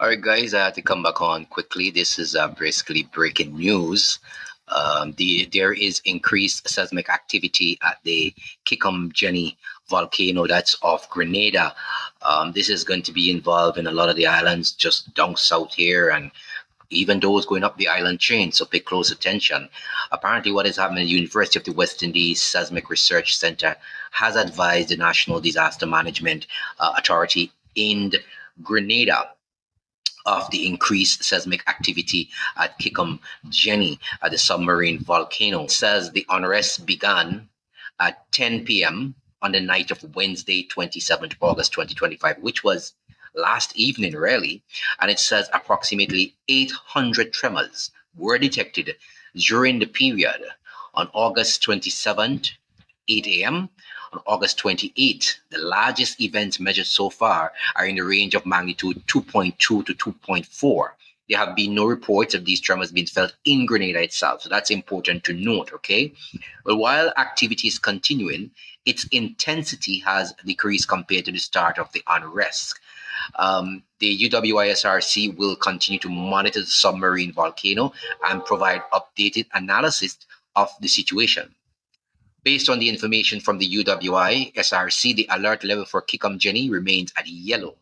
All right, guys, I had to come back on quickly. This is basically breaking news. There is increased seismic activity at the Jenny volcano that's off Grenada. This is going to be involved in a lot of the islands just down south here and even those going up the island chain. So pay close attention. Apparently, what is happening, the University of the West Indies Seismic Research Center has advised the National Disaster Management Authority in Grenada of the increased seismic activity at Jenny at the submarine volcano. It says the unrest began at 10 p.m. on the night of Wednesday, 27th August 2025, which was last evening, really. And it says approximately 800 tremors were detected during the period on August 27th, 8 a.m. On August 28th, the largest events measured so far are in the range of magnitude 2.2 to 2.4. There have been no reports of these tremors being felt in Grenada itself. So that's important to note, okay? Well, while activity is continuing, its intensity has decreased compared to the start of the unrest. The UWISRC will continue to monitor the submarine volcano and provide updated analysis of the situation. Based on the information from the UWI SRC, the alert level for Jenny remains at yellow.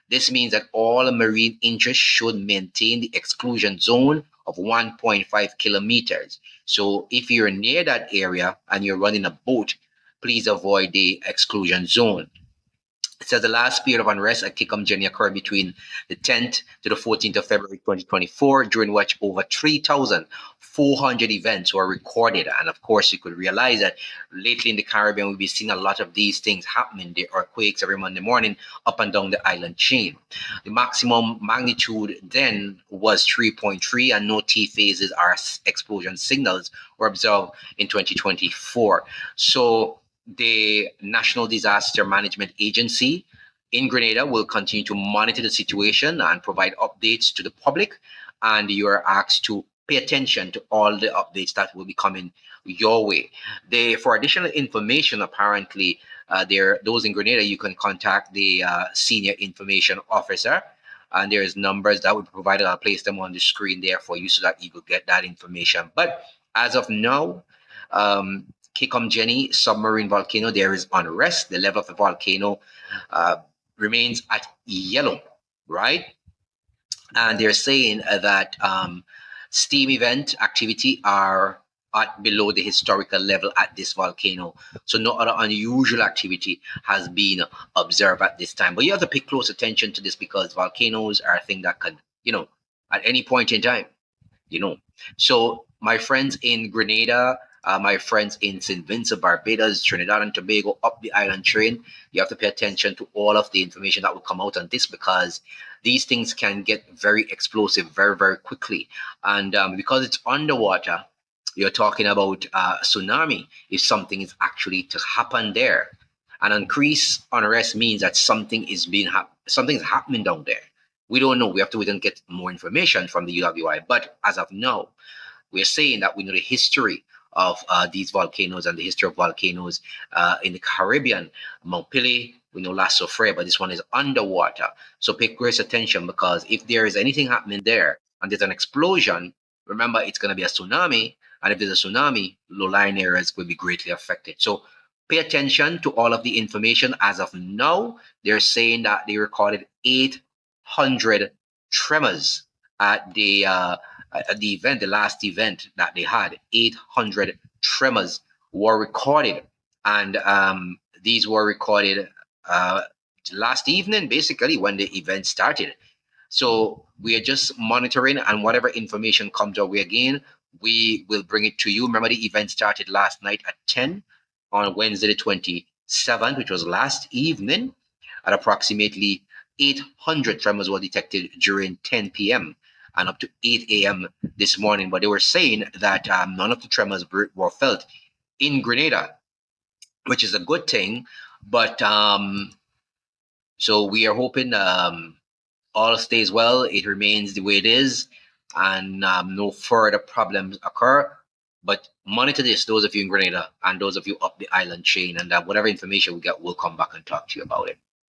This means that all marine interests should maintain the exclusion zone of 1.5 kilometers. So if you're near that area and you're running a boat, please avoid the exclusion zone. It says the last period of unrest at Jenny occurred between the 10th to the 14th of February 2024, during which over 3,400 events were recorded. And of course, you could realize that lately in the Caribbean, we've been seeing a lot of these things happening, the earthquakes every Monday morning up and down the island chain. The maximum magnitude then was 3.3, and no T phases or explosion signals were observed in 2024. So the National Disaster Management Agency in Grenada will continue to monitor the situation and provide updates to the public. And you are asked to pay attention to all the updates that will be coming your way. For additional information, apparently, those in Grenada, you can contact the senior information officer. And there's numbers that will be provided. I'll place them on the screen there for you so that you could get that information. But as of now, Jenny submarine volcano, there is unrest. The level of the volcano remains at yellow, right? And they're saying that steam event activity are at below the historical level at this volcano. So no other unusual activity has been observed at this time. But you have to pay close attention to this because volcanoes are a thing that can, at any point in time, So my friends in Grenada, my friends in St. Vincent, Barbados, Trinidad and Tobago, up the island train, you have to pay attention to all of the information that will come out on this because these things can get very explosive very, very quickly. And because it's underwater, you're talking about tsunami if something is actually to happen there. An increased unrest means that something's happening down there. We don't know. We have to wait and get more information from the UWI. But as of now, we're saying that we know the history of these volcanoes and the history of volcanoes in the Caribbean. Montpellier, we know La Soufrière, but this one is underwater. So pay close attention because if there is anything happening there and there's an explosion, remember it's going to be a tsunami. And if there's a tsunami, low-lying areas will be greatly affected. So pay attention to all of the information. As of now, they're saying that they recorded 800 tremors at the event, the last event that they had. 800 tremors were recorded, and these were recorded last evening, basically when the event started. So we are just monitoring, and whatever information comes our way again, we will bring it to you. Remember, the event started last night at 10 on Wednesday the 27th, which was last evening, at approximately 800 tremors were detected during 10 p.m. and up to 8 a.m. this morning. But they were saying that none of the tremors were felt in Grenada, which is a good thing. But so we are hoping all stays well. It remains the way it is, and no further problems occur. But monitor this, those of you in Grenada and those of you up the island chain, and whatever information we get, we'll come back and talk to you about it.